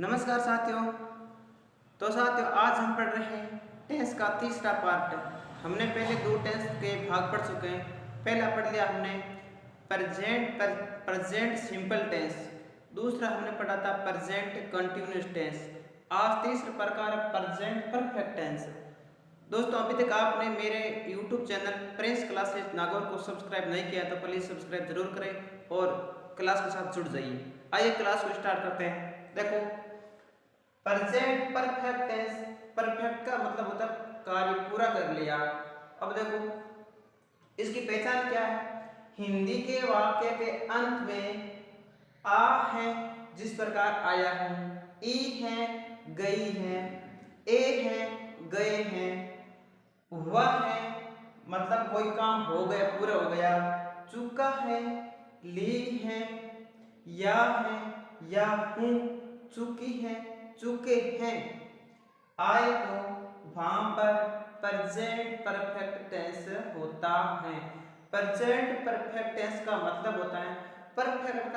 नमस्कार साथियों। तो साथियों, आज हम पढ़ रहे हैं टेंस का तीसरा पार्ट। हमने पहले दो टेंस के भाग पढ़ चुके हैं। पहला पढ़ लिया हमने प्रेजेंट सिंपल टेंस, दूसरा हमने पढ़ा था प्रेजेंट कंटिन्यूअस टेंस। आज तीसरा प्रकार प्रेजेंट परफेक्ट टेंस। दोस्तों, अभी तक आपने मेरे YouTube channel Prince classes Nagaur को सब्सक्राइब नहीं किया तो प्लीज़ सब्सक्राइब जरूर करें और क्लास के साथ जुड़ जाइए। आइए क्लास को स्टार्ट करते हैं। देखो, प्रेजेंट परफेक्ट टेंस, परफेक्ट का मतलब होता है कार्य पूरा कर लिया। अब देखो, इसकी पहचान क्या है। हिंदी के वाक्य के अंत में आ है जिस प्रकार आया हूं, ई है गई है, ए है गए हैं, वह है मतलब कोई काम हो गया, पूरा हो गया, चुका है, ली है, या है, या हूं, चुकी है, चुके हैं, आए तो वहां पर प्रेजेंट परफेक्ट टेंस होता है। प्रेजेंट परफेक्ट टेंस का मतलब होता है परफेक्ट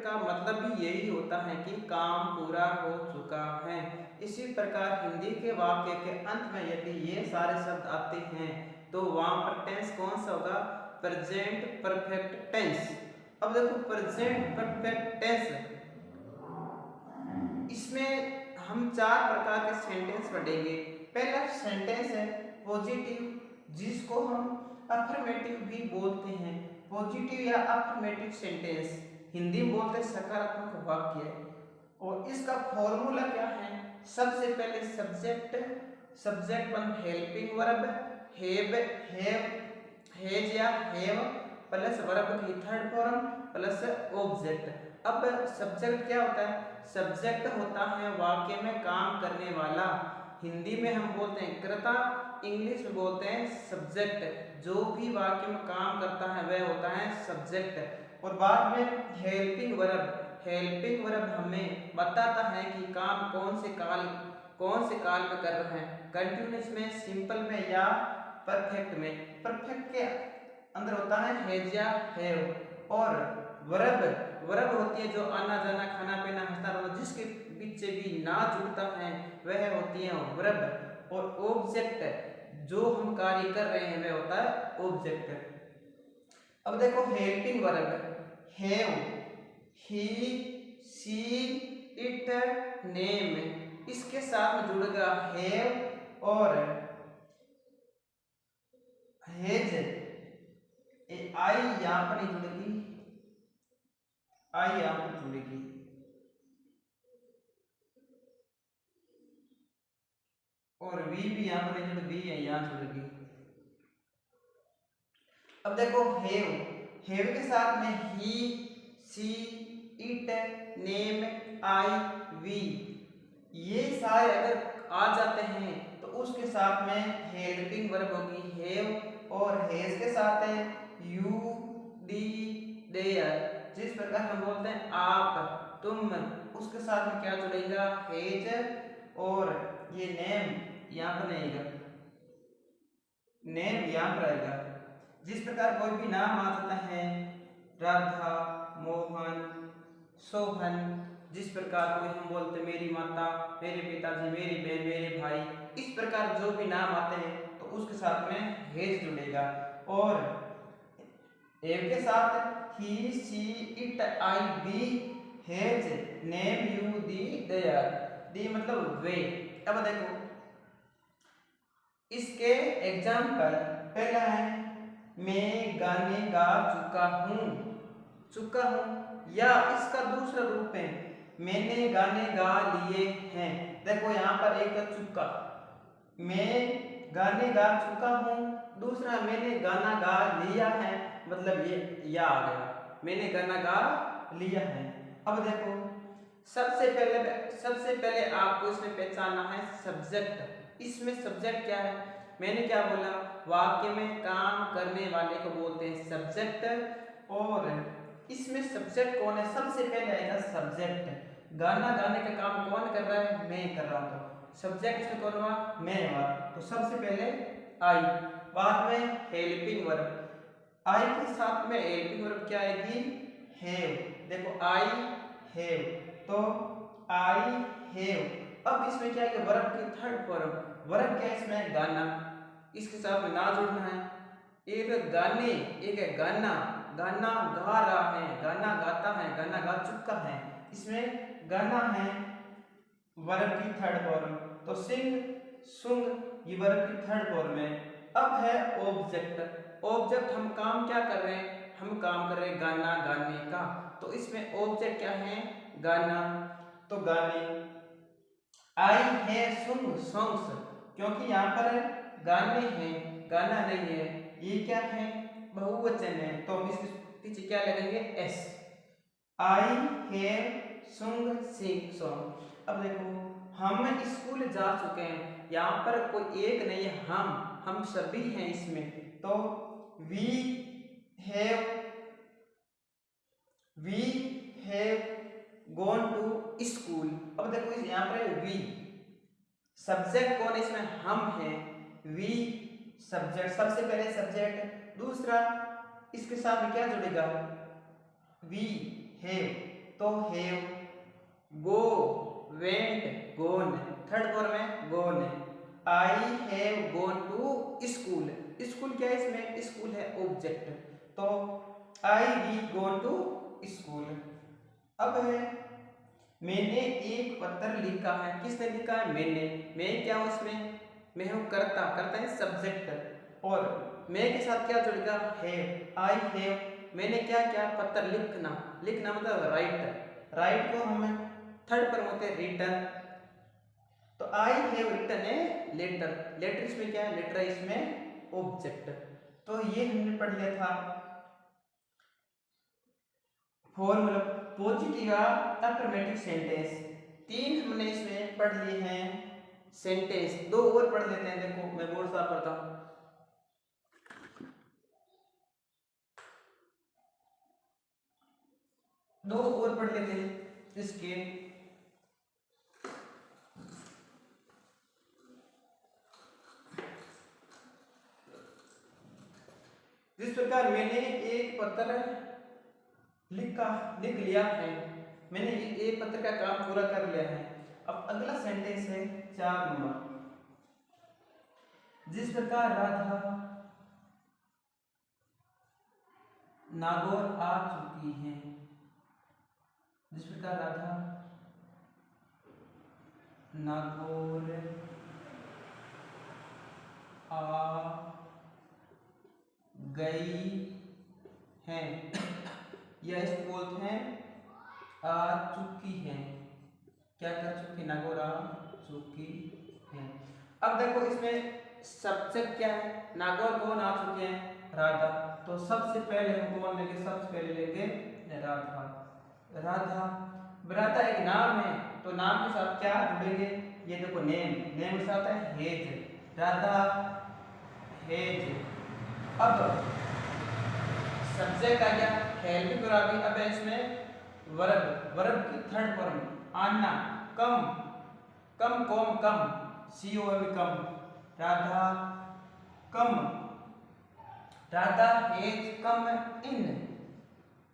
का मतलब भी यही होता है कि काम पूरा हो चुका है। इसी प्रकार हिंदी के वाक्य के अंत में यदि ये सारे शब्द आते हैं तो वहां पर टेंस कौन सा होगा? Present perfect tense. अब देखो, प्रेजेंट परफेक्ट टेंस, इसमें हम चार प्रकार के सेंटेंस पढ़ेंगे। पहला सेंटेंस है पॉजिटिव, जिसको हम अफर्मेटिव भी बोलते हैं। पॉजिटिव या अफर्मेटिव सेंटेंस हिंदी में बोलते हैं सकारात्मक वाक्य। और इसका फॉर्मूला क्या है? सबसे पहले subject one helping verb, have, has या हैव प्लस वर्ब की थर्ड फॉर्म प्लस ऑब्जेक्ट। अब सब्जेक्ट क्या होता है? सब्जेक्ट होता है वाक्य में काम करने वाला। हिंदी में हम बोलते हैं कर्ता, इंग्लिश में बोलते हैं सब्जेक्ट। जो भी वाक्य में काम करता है वह होता है सब्जेक्ट। और बाद में हेल्पिंग वर्ब हमें बताता है कि काम कौन से काल में कर रहे हैं, कंटिन्यूअस में, सिंपल में या परफेक्ट में। परफेक्ट के अंदर होता है हैज या हैव। और वर्ब होती है जो आना जाना, खाना पीना, हंसना रोना, जिसके बीच से भी ना जुड़ता है वह होती है वर्ब। और ऑब्जेक्ट, जो हम कार्य कर रहे हैं वह होता है ऑब्जेक्ट। अब देखो, helping verb have, he, she, it, name, इसके साथ में जुड़ेगा हैव और हैज। आई यहां पर नहीं जुड़ेगी, आई यहां पर जुड़ेगी। और वी भी यहां पर नहीं जुड़ेगी, वी है यहां जुड़ेगी। अब देखो, हैव के साथ में ही, she, it, name, I, we, ये सारे अगर आ जाते हैं तो उसके साथ में हेल्पिंग वर्ब होगी हैव। और हैज के साथ है यू, डी, देयर, जिस प्रकार हम बोलते हैं आप, तुम, उसके साथ में क्या जुड़ेगा? हैज। और ये नेम यहां पर नहीं आएगा, नेम यहां पर आएगा। जिस प्रकार कोई भी नाम आ जाता है, राधा, मोहन, शोभन, जिस प्रकार कोई हम बोलते मेरी माता, मेरे पिताजी, मेरी बहन, मेरे भाई, इस प्रकार जो भी नाम आते हैं तो उसके साथ में हेज जुड़ेगा। और एव के साथ ही, she, it, I, we, has, name, you, they, there, they मतलब वे। अब देखो, इसके एग्जाम्पल, पहला है मैं गाने गा चुका हूं, या इसका दूसरा रूप है मैंने गाने गा लिए हैं। देखो यहां पर एक चुका, मैं गाने गा चुका हूं, दूसरा मैंने गाना गा लिया है, मतलब ये या आ गया, मैंने गाना गा लिया है। अब देखो, सबसे पहले आपको इसमें पहचानना है सब्जेक्ट। इसमें सब्जेक्ट क्या है? मैंने क्या बोला? वाक्य में काम करने वाले को बोलते हैं सब्जेक्ट। और इसमें सब्जेक्ट कौन है? सबसे पहले आएगा सब्जेक्ट। गाना गाने का काम कौन कर रहा है? मैं कर रहा हूं, तो सब्जेक्ट इसमें कौन हुआ? मैं हुआ। तो सबसे पहले आई, बाद में हेल्पिंग वर्ब, आई के साथ में हेल्पिंग वर्ब क्या आएगी? हैव। देखो, आई हैव, तो आई हैव। अब इसमें क्या है, वर्ब की थर्ड फॉर्म। वर्ब क्या है इसमें, गाना। इसके साथ में ना जुड़ना है। एक गाने, एक है गाना, गाना गा रहा है, गाना गाता है, गाना गा चुका है। इसमें गाना है वर्ब की थर्ड फॉर्म। तो सिंग, सुंग, ये वर्ब की थर्ड फॉर्म है। अब है ऑब्जेक्ट। ऑब्जेक्ट हम काम क्या कर रहे हैं, हम काम कर रहे हैं गाना गाने का। तो इसमें ऑब्जेक्ट क्या है, गाना। तो गाने, आई है सुंग सॉन्ग्स, क्योंकि यहाँ पर गाने हैं, गाना नहीं है, ये क्या है, बहुवचन है। तो हम इसके पीछे क्या लगेंगे, एस। आई हैव सुंग सिंग सॉन्ग। अब देखो, हम स्कूल जा चुके हैं, यहाँ पर कोई एक नहीं है, हम सभी हैं इसमें। तो we have gone to school. अब देखो यहाँ पर वी, सब्जेक्ट कौन है इसमें, हम हैं। वी सब्जेक्ट, सबसे पहले सब्जेक्ट। दूसरा इसके साथ में क्या जुड़ेगा, वी हैव, तो have. Go, went, gone, third form है gone. I have gone to school. School क्या है इसमें, स्कूल है ऑब्जेक्ट। तो I've gone to school. अब है मैंने एक पत्र लिखा है। किसने लिखा है, मैंने। मैं क्या हूं इसमें, मैं हूं कर्ता, कर्ता है सब्जेक्ट। और मैं के साथ क्या जुड़ेगा, हैव। आई हैव, मैंने क्या क्या, पत्र लिखना, लिखना मतलब राइट। राइट को हम थर्ड पर होते हैं रिटन। तो आई हैव रिटन है लेटर। लेटर इसमें क्या है, लेटर इसमें ऑब्जेक्ट। तो ये हमने पढ़ लिया था फॉर्मूला पॉजिटिव या अफर्मेटिव सेंटेंस। 3 हमने इसमें पढ़ लिए हैं सेंटेंस। 2 और पढ़ लेते हैं। देखो मैं बोर्ड साफ करता हूं। दो और पढ़ लेते हैं इसके। जिस प्रकार मैंने एक पत्र लिख लिया है, मैंने एक पत्र का काम पूरा कर लिया है। अब अगला सेंटेंस है 4 नंबर। जिस प्रकार राधा नागौर आ चुकी है, जिस प्रकार राधा नागौर आ गई है, या इसको बोलते हैं आ चुकी है। क्या कर चुकी, नागौर आ चुकी है। अब देखो इसमें सब्जेक्ट क्या है, नागौर कौन आ चुके हैं, राधा। तो सबसे पहले हम कौन लेंगे, सबसे पहले लेंगे राधा। राधा, राधा एक नाम है, तो नाम के साथ क्या जुड़ेंगे, ये देखो नेम, नेम के साथ है हेज, राधा हेज। अब सब्जेक्ट आ गया, हेल्प करा भी। अब इसमें वर्ब, वर्ब की थर्ड फॉर्म आना, कम, कम कौन, come, COM come, Radha come, Radha has come in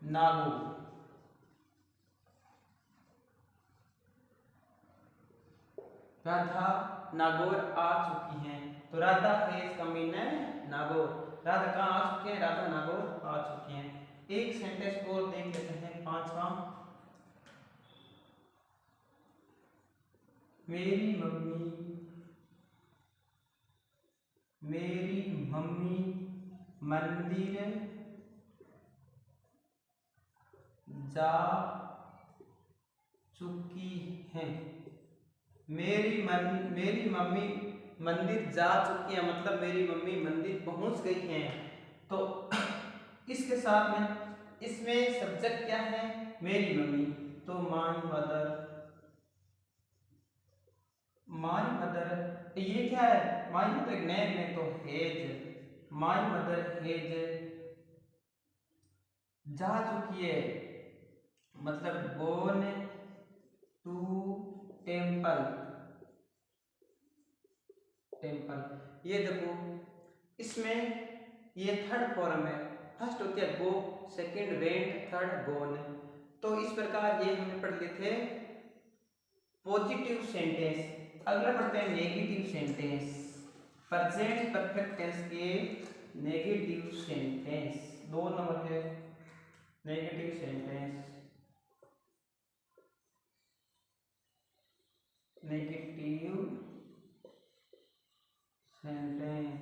Nagaur. Radha Nagaur आ चुकी हैं, तो Radha has come in Nagaur. Radha कहाँ आ चुकी है, राधा नागौर आ चुकी हैं। एक सेंटेंस और देख लेते हैं 5वां। मेरी मम्मी मंदिर जा चुकी है। मेरी मम्मी मंदिर जा चुकी है, मतलब मेरी मम्मी मंदिर पहुंच गई हैं। तो इसके साथ में इसमें सब्जेक्ट क्या है, मेरी मम्मी, तो माय मदर, माय मदर ये क्या है, माय मदर नेम में, तो हेज, माय मदर हेज जा चुकी है, मतलब गोन टू टेम्पल, टेम्पल। ये देखो इसमें ये थर्ड फॉर्म है। फर्स्ट होती है गो, सेकंड वेंट, थर्ड गोन। तो इस प्रकार ये हमने पढ़ लिए थे पॉजिटिव सेंटेंस। अगला पढ़ते हैं negative sentence. Present perfect tense के नेगेटिव सेंटेंस 2 नंबर है। Negative sentence, negative sentence.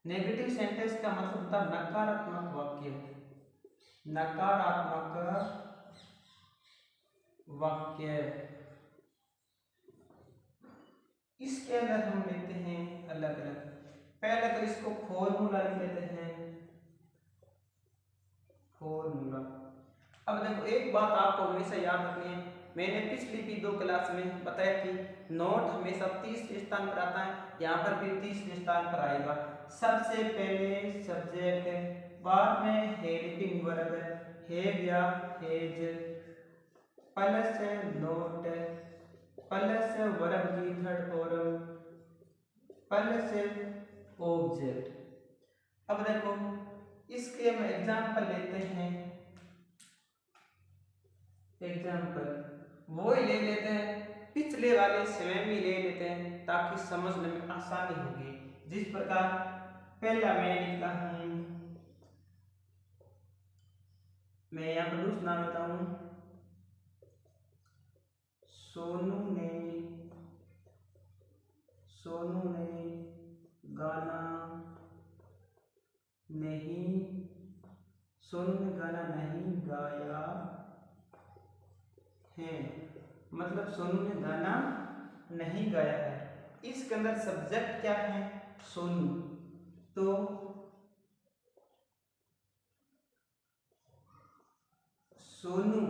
Negative sentence का मतलब होता है नकारात्मक वाक्य। नकारात्मक वाक्य। इसके अंदर हम लेते हैं अलग अलग। पहले तो इसको फॉर्मूला लिख लेते हैं, फॉर्मूला। अब देखो एक बात आपको हमेशा याद रखनी है, मैंने पिछली भी 2 क्लास में बताया कि नोट हमेशा 30वें स्थान पर आता है, यहाँ पर भी 30वें स्थान पर आएगा। सबसे पहले सब्जेक्ट, बाद में हेल्पिंग वर्ब हैव या has, plus note, plus verb की थर्ड फॉर्म, प्लस ऑब्जेक्ट। अब देखो इसके हम एग्जाम्पल लेते हैं। एग्जाम्पल वो ही ले लेते हैं, पिछले वाले स्वयं ही ले लेते हैं ताकि समझने में आसानी होगी। जिस प्रकार पहला मैं लिखता हूं, मैं यहाँ पर दूसरा नाम लेता हूं, सोनू ने गाना नहीं, सोनू ने गाना नहीं गाया है, मतलब सोनू ने गाना नहीं गाया है। इसके अंदर सब्जेक्ट क्या है? सोनू। तो सोनू,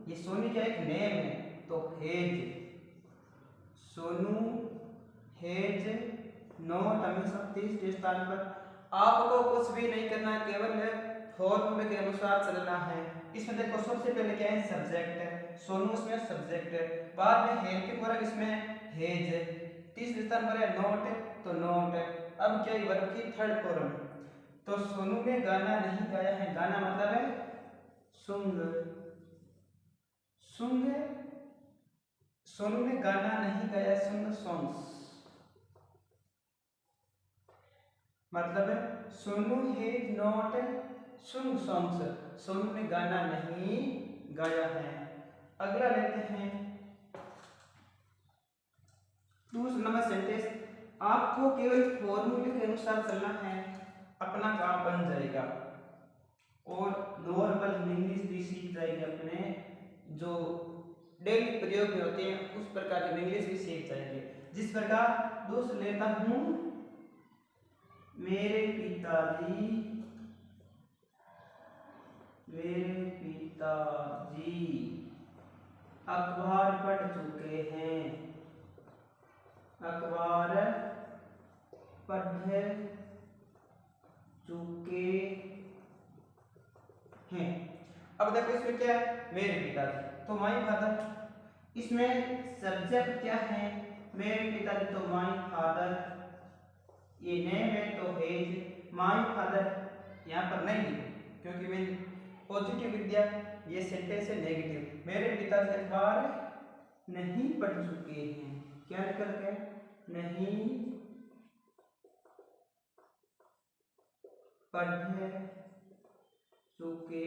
ये सोनू क्या एक नेम है, तो हेज, सोनू हेज नोट हमेशा 30वें स्थान पर। आपको कुछ भी नहीं करना है, केवल फॉर्मूले के अनुसार चलना है। इसमें देखो सबसे पहले क्या है? सब्जेक्ट है, सोनू इसमें सब्जेक्ट है, बाद में हेल्पिंग वर्ब इसमें हेज, 30वें स्थान पर है नोट, तो नोट। अब क्या है? वर्ब की थर्ड फॉर्म, तो सोनू ने गाना नहीं गाया है, गाना मतलब है सुंग, सुंग, सोनू ने गाना नहीं गाया, सुंग सॉन्ग्स, मतलब है सोनू हैज नॉट सुंग सॉन्ग्स, सोनू ने गाना नहीं गाया है। अगला लेते हैं दूसरा नंबर सेंटेंस। आपको केवल फॉर्मूले के अनुसार चलना है, अपना काम बन जाएगा और नॉर्मल इंग्लिश भी सीख जाएगी, अपने जो डेली प्रयोग में होते हैं उस प्रकार की इंग्लिश भी सीख जाएंगे। जिस प्रकार दूसरा लेता हूं, मेरे पिताजी अखबार पढ़ चुके हैं, अखबार पढ़ चुके हैं। अब देखो इसमें क्या है? मेरे पिताजी, तो माय फादर। इसमें सब्जेक्ट क्या है? मेरे पिताजी, तो माय फादर। ये नेम है तो हेज, माय फादर यहाँ पर नहीं लिखो क्योंकि मैं पॉजिटिव विद्या, ये सेंटेंस है नेगेटिव। मेरे पिताजी अखबार नहीं पढ़ चुके हैं, क्या निकल गया? नहीं पढ़ चुके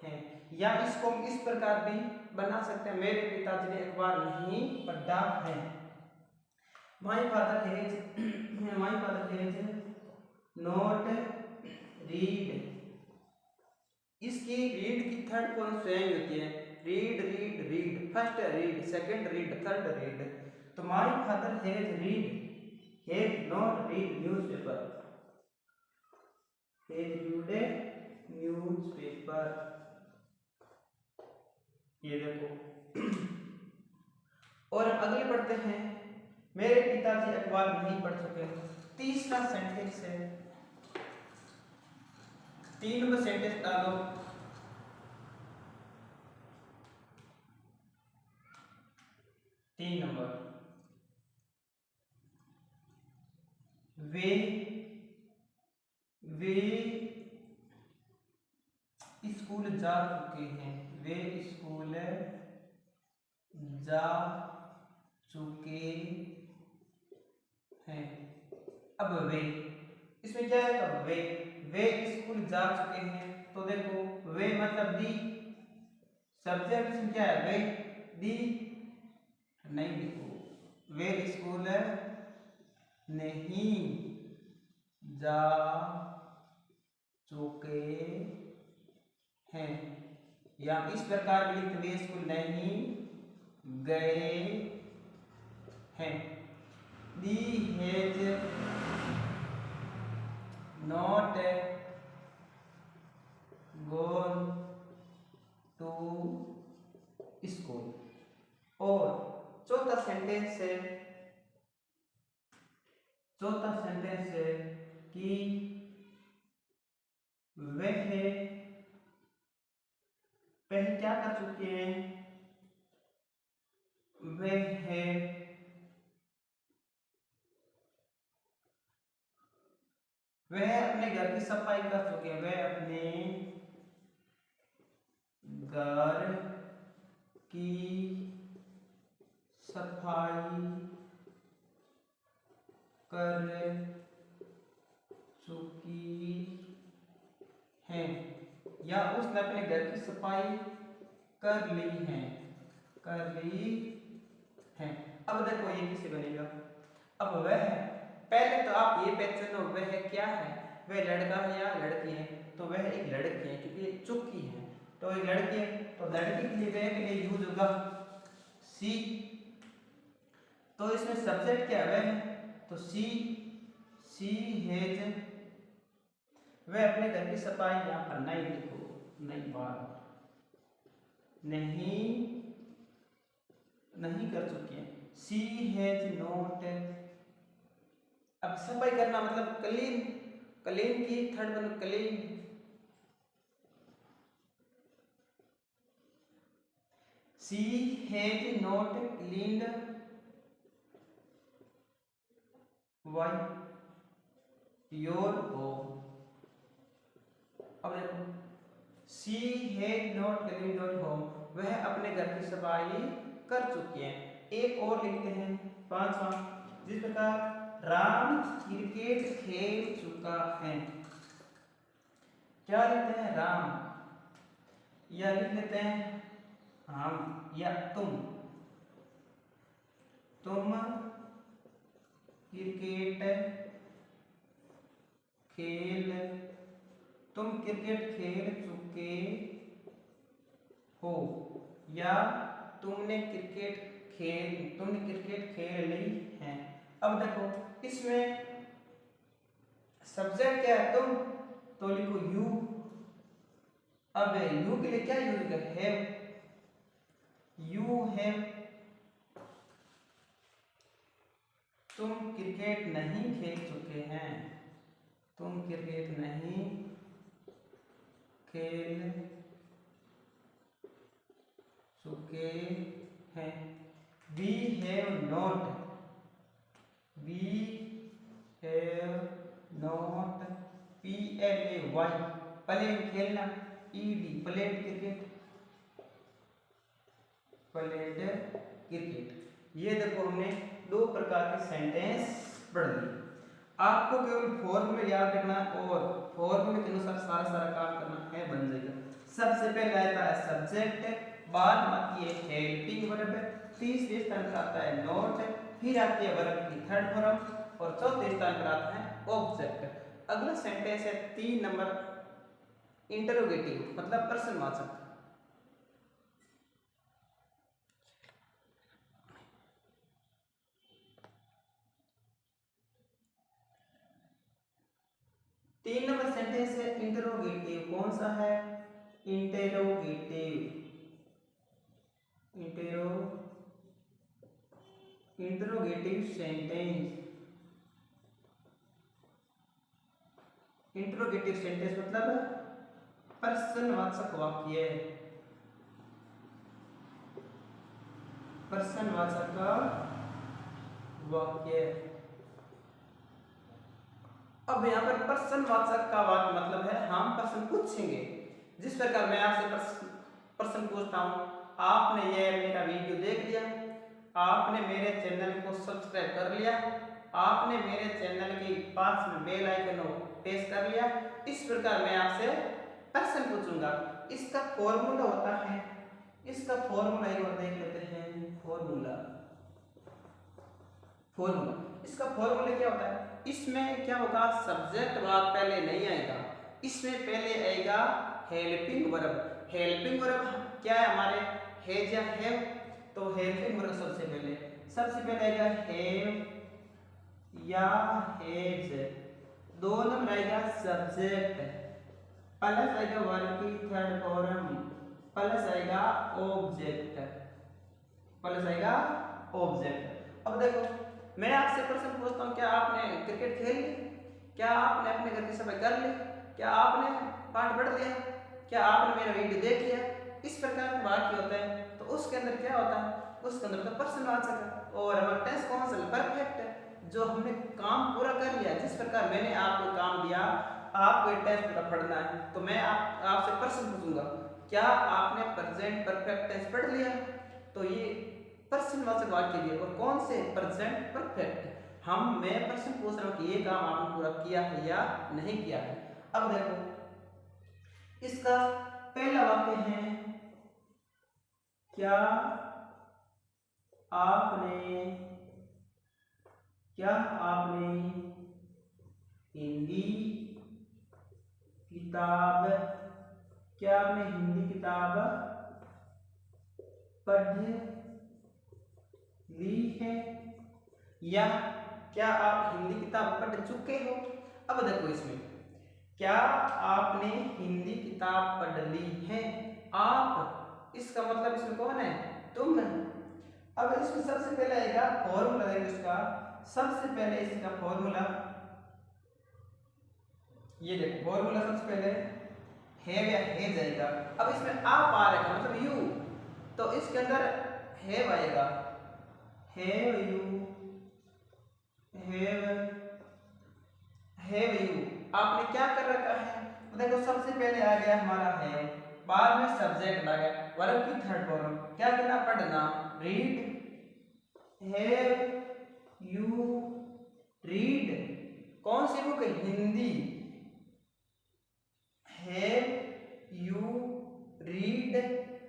हैं। या इसको हम इस प्रकार भी बना सकते हैं, मेरे पिताजी ने अखबार नहीं पढ़ा है। My father has not read. इसकी रीड की थर्ड फॉर्म स्वयं होती है, read read read, first read, second read, third read. तो my father has not read newspaper, newspaper. ये देखो। और अगले पढ़ते हैं, मेरे पिताजी अखबार नहीं पढ़ चुके। तीसरा सेंटेंस है, 3 नंबर सेंटेंस डालो। तीन नंबर, वे स्कूल जा चुके हैं, वे स्कूल जा चुके हैं। अब वे, इसमें क्या है, वे स्कूल जा चुके हैं। तो देखो वे मतलब दी, सब्जेक्ट इसमें क्या है, वे दी नहीं, देखो वे स्कूल नहीं जा चुके हैं, या इस प्रकार भी लिखते, वे स्कूल नहीं गए हैं। They has not gone to school. और चौथा सेंटेंस है कि वह क्या कर चुके हैं, वह अपने घर की सफाई कर चुके हैं। वह अपने घर की सफाई कर चुकी है, या उसने अपने घर की सफाई कर ली है। अब देखो ये किसे बनेगा। अब वह, पहले तो आप ये पहचानो वह क्या है, वह लड़का है या लड़की है। तो वह एक लड़की है क्योंकि चुकी है, तो एक लड़की है, तो लड़की के लिए वह के लिए यूज होगा सी। तो इसमें सब्जेक्ट क्या है, वह, तो सी हैज, वह अपने घर की सफाई, यहाँ पर नहीं लिखो, नहीं बार नहीं कर चुकी है। सी हैज नॉट, अब सफाई करना मतलब क्लीन की third one clean, she has not cleaned your home. अब देखो she has not cleaned your home, वह अपने घर की सफाई कर चुकी है। एक और लिखते हैं पांचवा, जिस प्रकार राम क्रिकेट खेल चुका है। क्या लिखते हैं, राम, या लिख लेते हैं हम या तुम क्रिकेट खेल चुके हो, या तुमने क्रिकेट खेल ली है। अब देखो इसमें सब्जेक्ट क्या है, तुम, तो लिखो यू। अब यू के लिए क्या यूज कर, हैव, यू हैव, तुम क्रिकेट नहीं खेल चुके हैं, तुम क्रिकेट नहीं खेल चुके हैं। We have not, PLAY, played खेलना, ED प्लेड क्रिकेट। ये देखो हमने दो प्रकार के सेंटेंस पढ़ लिए। आपको केवल फॉर्मूले याद रखना और फॉर्मूले के अनुसार सारा काम करना है, बन जाएगा। सबसे पहले आता है सब्जेक्ट, बाद में आती है हेल्पिंग वर्ब, तीसरे स्थान पर आता है नॉट, फिर आती है वर्ब की थर्ड फॉर्म, और चौथे स्थान पर आता है ऑब्जेक्ट। अगला सेंटेंस है 3 नंबर, इंटरोगेटिव मतलब प्रश्नवाचक। तीन नंबर सेंटेंस है इंटरोगेटिव। कौन सा है, इंटरोगेटिव सेंटेंस। इंटरोगेटिव सेंटेंस मतलब प्रश्नवाचक वाक्य, प्रश्नवाचक वाक्य। अब यहाँ पर प्रश्नवाचक का वाक्य मतलब है हम प्रश्न पूछेंगे। जिस प्रकार मैं आपसे प्रश्न पूछता हूँ आपने ये मेरा वीडियो देख लिया, आपने मेरे चैनल को सब्सक्राइब कर लिया, आपने मेरे चैनल के पास में बेल आइकन को प्रेस कर लिया। इस प्रकार मैं आपसे प्रश्न पूछूंगा। इसका फॉर्मूला होता है, इसका फॉर्मूला एक बार देख लेते हैं। फॉर्मूला इसका फॉर्मूला क्या होता है? इसमें क्या होगा, सब्जेक्ट वर्ब पहले नहीं आएगा, इसमें पहले आएगा हेल्पिंग वर्ब। हेल्पिंग वर्ब क्या है हमारे, हैज या हैव, तो हेल्पिंग वर्ब सबसे पहले आएगा हैव या हैज। दो नंबर आएगा सब्जेक्ट, प्लस आएगा वर्ब की थर्ड फॉर्म, प्लस आएगा ऑब्जेक्ट, अब देखो मैं आपसे प्रश्न पूछता हूँ, क्या आपने क्रिकेट खेल ली? क्या आपने अपने घर की सफाई कर ली? क्या आपने पाठ पढ़ लिया? क्या आपने मेरा वीडियो देख लिया? इस प्रकार के वाक्य होते हैं, तो उसके अंदर क्या होता है, उसके अंदर तो पर्सनवाचक है। और हमारा टेंस कौन सा, परफेक्ट है, जो हमने काम पूरा कर लिया। जिस प्रकार मैंने आपको काम दिया, आपको ये टेंस पूरा पढ़ना है, तो मैं आपसे प्रश्न पूछूंगा, क्या आपने प्रेजेंट परफेक्ट टेंस पढ़ लिया? तो ये पर्सनवाचक वाक्य दिए, और कौन से, प्रेजेंट परफेक्ट। मैं प्रश्न पूछ रहा हूँ कि ये काम आपने पूरा किया है या नहीं किया है। अब देखो इसका पहला वाक्य है, क्या आपने हिंदी किताब पढ़ ली है, या क्या आप हिंदी किताब पढ़ चुके हो? अब देखो इसमें, क्या आपने हिंदी किताब पढ़ ली है, आप, इसका मतलब इसमें कौन है, तुम। अब इसमें सबसे पहले आएगा फॉर्मूला, इसका सबसे पहले इसका फॉर्मूला, ये देखो फॉर्मूला सबसे पहले हैव या हैज आएगा। अब इसमें आप आ रहेगा मतलब यू, तो इसके अंदर हैव आएगा, हैव यू, आपने क्या कर रखा है? तो देखो सबसे पहले आ गया हमारा है, बाद में सब्जेक्ट आ गया, वर्ब की थर्ड फॉर्म, क्या करना, पढ़ना, रीड, हैव यू रीड, कौन सी book, Hindi, have you read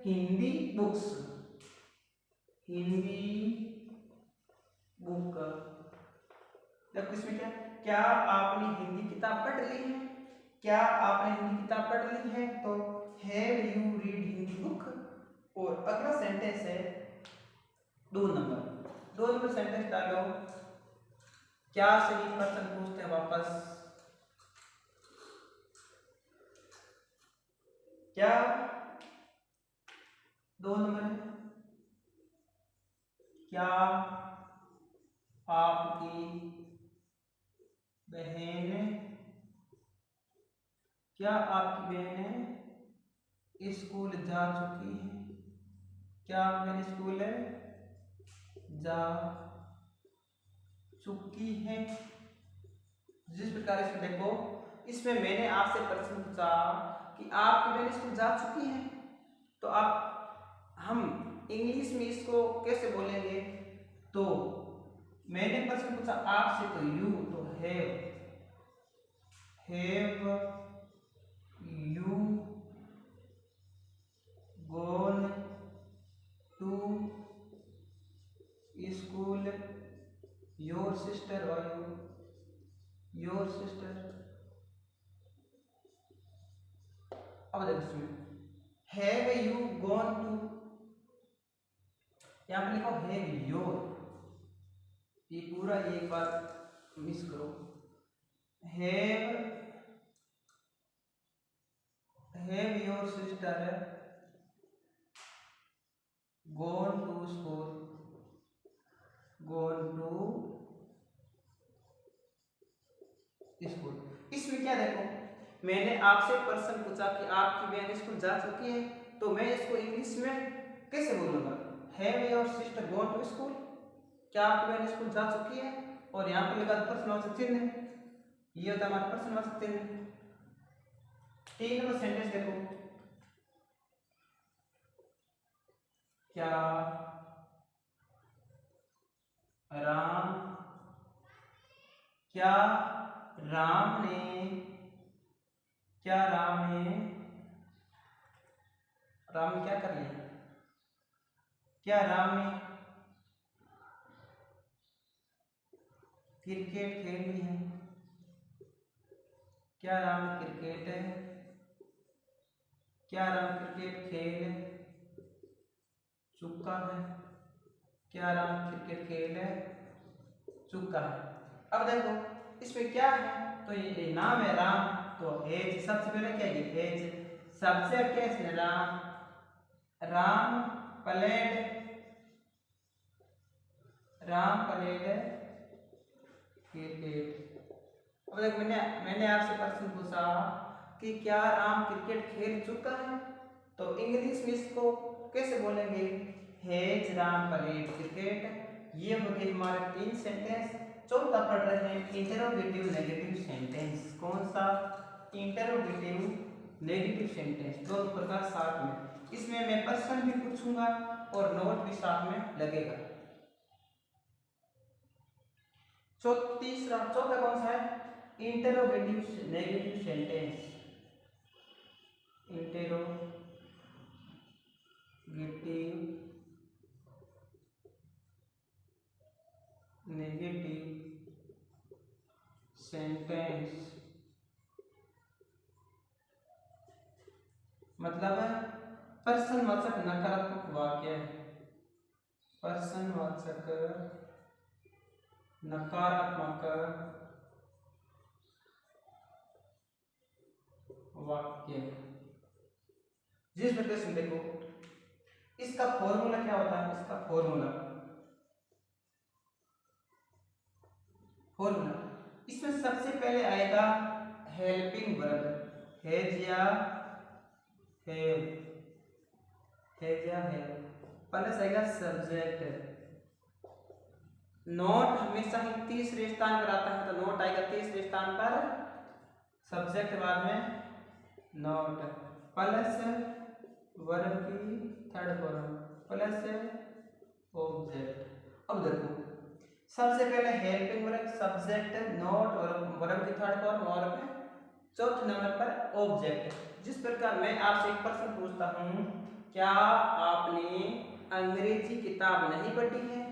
Hindi books, Hindi book. देखो इसमें क्या आपने हिंदी किताब पढ़ ली है? क्या आपने हिंदी किताब पढ़ ली है, तो have you read Hindi book. और अगला सेंटेंस है 2 नंबर सेंटेंस डालो, क्या सही प्रश्न पूछते हैं वापस, क्या 2 नंबर है, क्या आपकी बहन स्कूल जा चुकी है? क्या आपकी बहन स्कूल जा चुकी है? जिस प्रकार इसमें देखो, इसमें मैंने आपसे प्रश्न पूछा कि आपकी बहन स्कूल जा चुकी है, तो हम इंग्लिश में इसको कैसे बोलेंगे? तो मैंने प्रश्न पूछा आपसे, तो यू, तो have you gone to school your sister, और योर सिस्टर। अब देखो इसमें हैव यू गॉन टू, यहां पर लिखो हैव योर, ये पूरा एक बार मिस करो, have your sister gone to school, इसमें क्या देखो, मैंने आपसे प्रश्न पूछा कि आपकी बहन स्कूल जा चुकी है, तो मैं इसको इंग्लिश में कैसे बोलूंगा, have your sister gone to school, क्या आपकी बहन स्कूल जा चुकी है, और यहाँ पे लिखा प्रश्नवाचक चिन्ह, ये होता है हमारा प्रश्नवाचक चिन्ह। 3 नंबर सेंटेंस देखो, क्या राम क्या राम ने राम ने क्या कर लिया? क्या राम ने क्रिकेट खेल ली है? क्या राम क्रिकेट खेल चुका है? क्या राम क्रिकेट खेल चुका है? अब देखो इसमें क्या है, तो ये नाम है राम, तो एज सबसे पहले क्या है, एज सब्जेक्ट है इसमें राम, राम प्लेड क्रिकेट। अब देखो मैंने आपसे प्रश्न पूछा कि क्या राम क्रिकेट खेल चुका है, तो इंग्लिश में इसको कैसे बोलेंगे, हैज राम प्लेड क्रिकेट। ये हो गए हमारे 3 सेंटेंस। चौथा पढ़ रहे हैं इंटरोगेटिव नेगेटिव सेंटेंस। कौन सा? इंटरोगेटिव नेगेटिव सेंटेंस, दोनों प्रकार साथ में। इसमें मैं प्रश्न भी पूछूंगा और नोट भी साथ में लगेगा। चौथा कौन सा है? Interrogative negative sentence. Interrogative negative sentence मतलब प्रश्नवाचक नकारात्मक वाक्य। प्रश्नवाचक नकारात्मक वाक्य। जिस प्रकार से देखो इसका फॉर्मूला क्या होता है, इसका फॉर्मूला इसमें सबसे पहले आएगा हेल्पिंग वर्ब, हैज या हैव, प्लस आएगा सब्जेक्ट। नोट हमेशा ही तीसरे स्थान पर आता है, तो नोट आएगा तीसरे स्थान पर, सब्जेक्ट बाद में नोट, प्लस वर्ब की थर्ड फॉर्म, प्लस ऑब्जेक्ट। अब देखो सबसे पहले helping verb, subject, note, verb की थर्ड फॉर्म और चौथे नंबर पर ऑब्जेक्ट। जिस प्रकार मैं आपसे एक प्रश्न पूछता हूं, क्या आपने अंग्रेजी किताब नहीं पढ़ी है?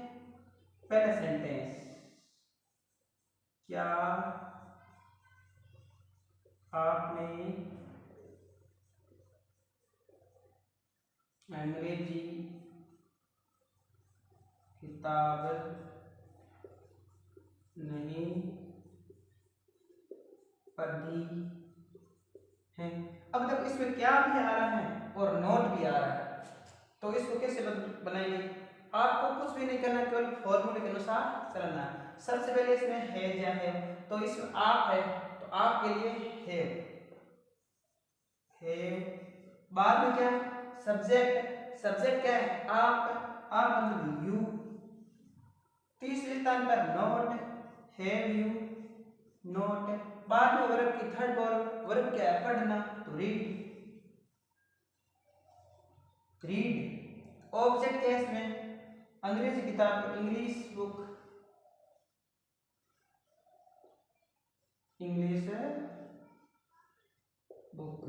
पहला सेंटेंस, क्या आपने अंग्रेजी किताब नहीं पढ़ी है? अब जब इसमें क्या भी आ रहा है और नोट भी आ रहा है, तो इसको कैसे बनाएंगे? आपको कुछ भी नहीं करना, केवल फॉर्मूले के अनुसार चलना है। सबसे पहले इसमें है या है, तो इसमें आप है, तो आपके लिए है। बाद में क्या? सब्जेक्ट क्या है? आप मतलब यू। तीसरे स्थान पर नोट, हैव यू, नोट। बाद में वर्ब की थर्ड फॉर्म, वर्ब क्या है? पढ़ना, तो रीड। ऑब्जेक्ट क्या है इसमें? अंग्रेजी किताब, इंग्लिश बुक, इंग्लिश बुक।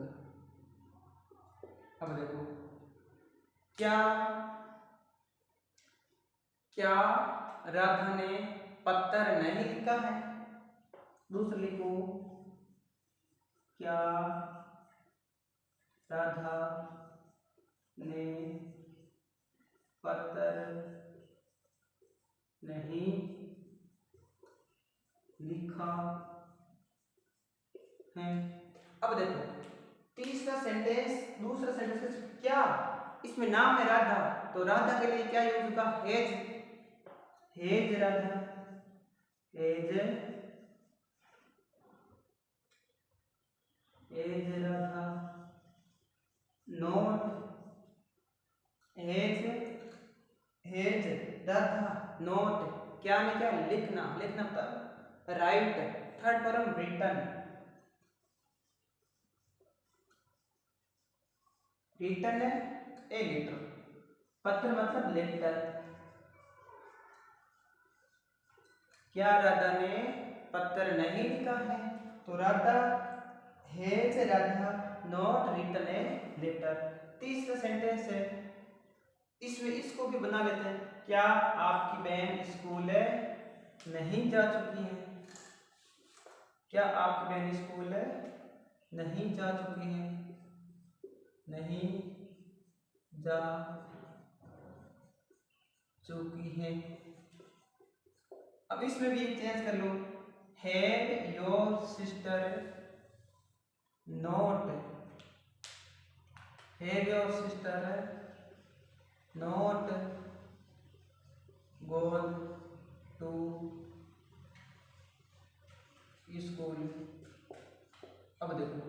अब देखो क्या राधा ने पत्र नहीं लिखा है? दूसरा लिखो, क्या राधा ने पत्र नहीं लिखा है? अब देखो दूसरा सेंटेंस क्या, इसमें नाम है राधा, तो राधा के लिए क्या यूज होगा? Hedge Radha, hedge Radha. Note, hedge Radha, note क्या नहीं, क्या लिखना मतलब राइट। थर्ड फॉर्म रिटन, है ए लेटर। पत्र मतलब लेटर। क्या राधा ने पत्र नहीं लिखा है? तो Radha not written a letter. तीसरा सेंटेंस है, इसमें इसको भी बना लेते हैं। क्या आपकी बहन स्कूल नहीं जा चुकी है? क्या आपकी बहन स्कूल नहीं जा चुकी है? नहीं जा चुकी है। अब इसमें भी चेंज कर लो, had your sister not, had your sister not gone to school. अब देखो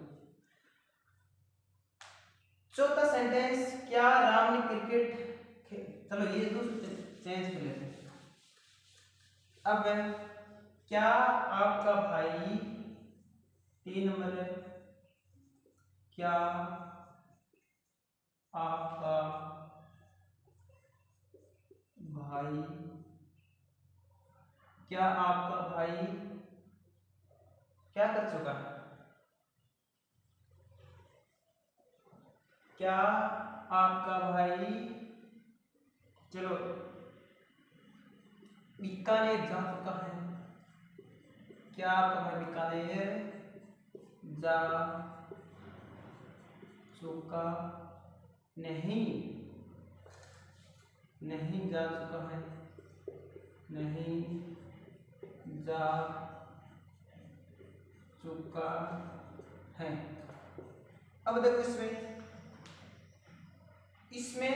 चौथा सेंटेंस, क्या राम ने क्रिकेट, चलो ये दूसरे चेंज कर लेते हैं। अब क्या आपका भाई, 3 नंबर है, क्या आपका भाई, क्या आपका भाई क्या कर चुका है? क्या आपका भाई, चलो बीकानेर जा चुका है? क्या आपका भाई बीकानेर जा चुका नहीं, नहीं जा चुका है, नहीं जा चुका है। अब देखो इसमें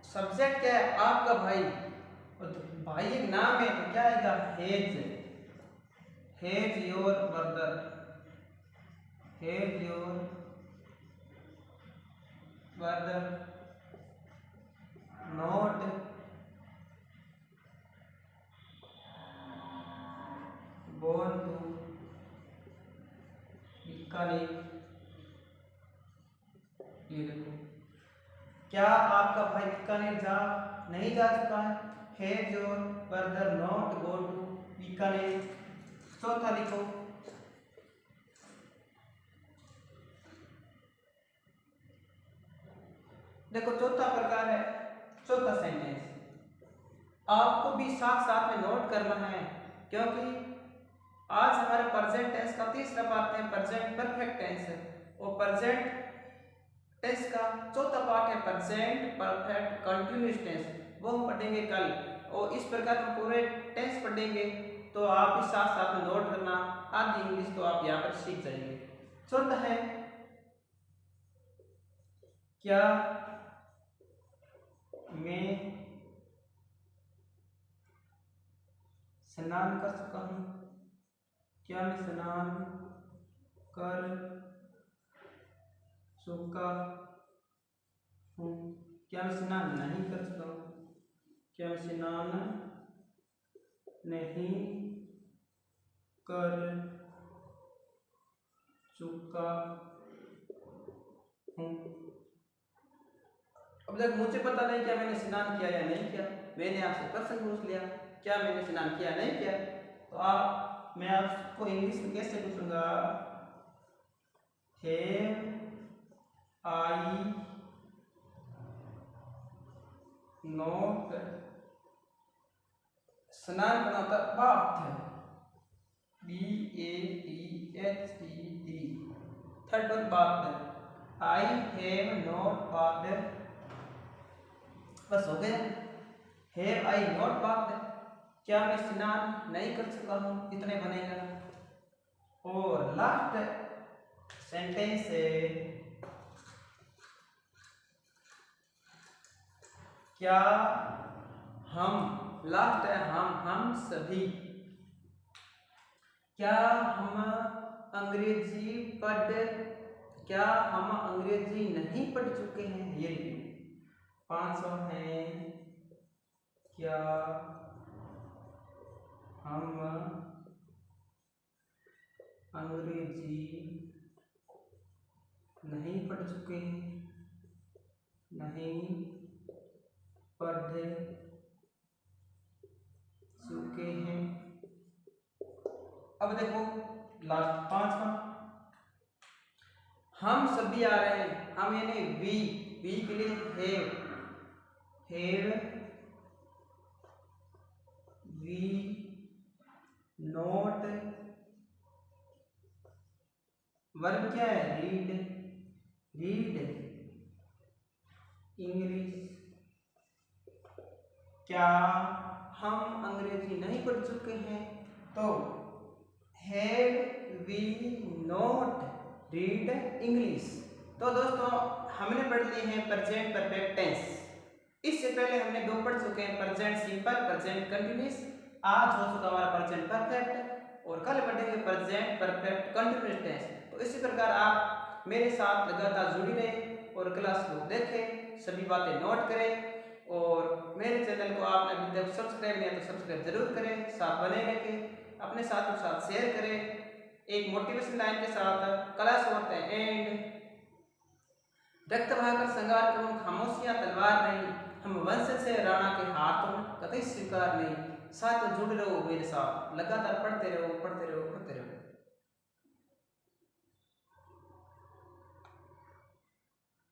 सब्जेक्ट क्या है? आपका भाई, और भाई एक नाम है तो क्या आएगा? Has your brother, has your brother not gone to Bikaner. ये देखो, क्या आपका भाई बीकानेर नहीं जा चुका है? Has your brother not gone to Bikaner. चौथा लिखो, देखो चौथा प्रकार है, चौथा सेंटेंस आपको भी साथ साथ में नोट करना है, क्योंकि आज हमारे प्रेजेंट टेंस का तीसरा पार्ट है प्रेजेंट परफेक्ट टेंस, और प्रेजेंट टेंस का चौथा पार्ट है प्रेजेंट परफेक्ट कंटिन्यूअस टेंस, वो हम पढ़ेंगे कल। और इस प्रकार हम पूरे टेंस पढ़ेंगे, तो आप भी साथ साथ में नोट करना, आधी इंग्लिश तो आप यहाँ पर सीख जाएंगे। चौथा है, क्या मैं स्नान कर चुका हूँ? क्या मैं स्नान कर चुका हूँ? क्या मैं स्नान नहीं कर चुका हूँ? क्या मैं स्नान नहीं कर चुका हूँ? अब तक मुझे पता नहीं क्या मैंने स्नान किया या नहीं किया, मैंने आपसे प्रश्न पूछ लिया क्या मैंने स्नान किया नहीं किया, तो मैं आपको इंग्लिश में कैसे पूछूंगा? हैव आई नॉट, स्नान करना होता है bath, BATHED, third one bath, I have not bath, बस हो गया। हैव आई नॉट बाथ, क्या मैं स्नान नहीं कर चुका हूँ, इतने बनेगा। और लास्ट सेंटेंस है, क्या हम, लास्ट है हम सभी, क्या हम अंग्रेजी क्या हम अंग्रेजी नहीं पढ़ चुके हैं? ये 500 है, क्या हम अंग्रेजी नहीं पढ़ चुके हैं? नहीं पढ़ चुके हैं। अब देखो लास्ट 5वां, हम सभी आ रहे हैं। हम यानी वी के लिए हैव वी नोट, वर्ब क्या है, रीड इंग्लिश, क्या हम अंग्रेजी नहीं पढ़ चुके हैं? तो have we not read English. तो दोस्तों हमने पढ़ लिए हैं प्रेजेंट परफेक्ट टेंस। इससे पहले हमने दो पढ़ चुके हैं, प्रेजेंट सिंपल, प्रेजेंट कंटिन्यूअस। आज हो चुका हमारा प्रेजेंट परफेक्ट और कल पढ़ेंगे प्रेजेंट परफेक्ट कंटिन्यूअस टेंस। तो इसी प्रकार आप मेरे साथ लगातार जुड़ी रहें और क्लास को देखें, सभी बातें नोट करें। और मेरे चैनल को आपने अभी तक सब्सक्राइब नहीं तो सब्सक्राइब जरूर करें, साथ बने रखें, अपने साथियों के साथ शेयर करें। एक मोटिवेशन लाइन के साथ क्लास होते हैं एंड रक्त बहाकर संगार करूं खामोशियां तलवार नहीं, हम वंश से राणा के हाथों कतई स्वीकार नहीं। साथ जुड़ रहो मेरे साथ, लगातार पढ़ते रहो पढ़ते रहो पढ़ते रहो।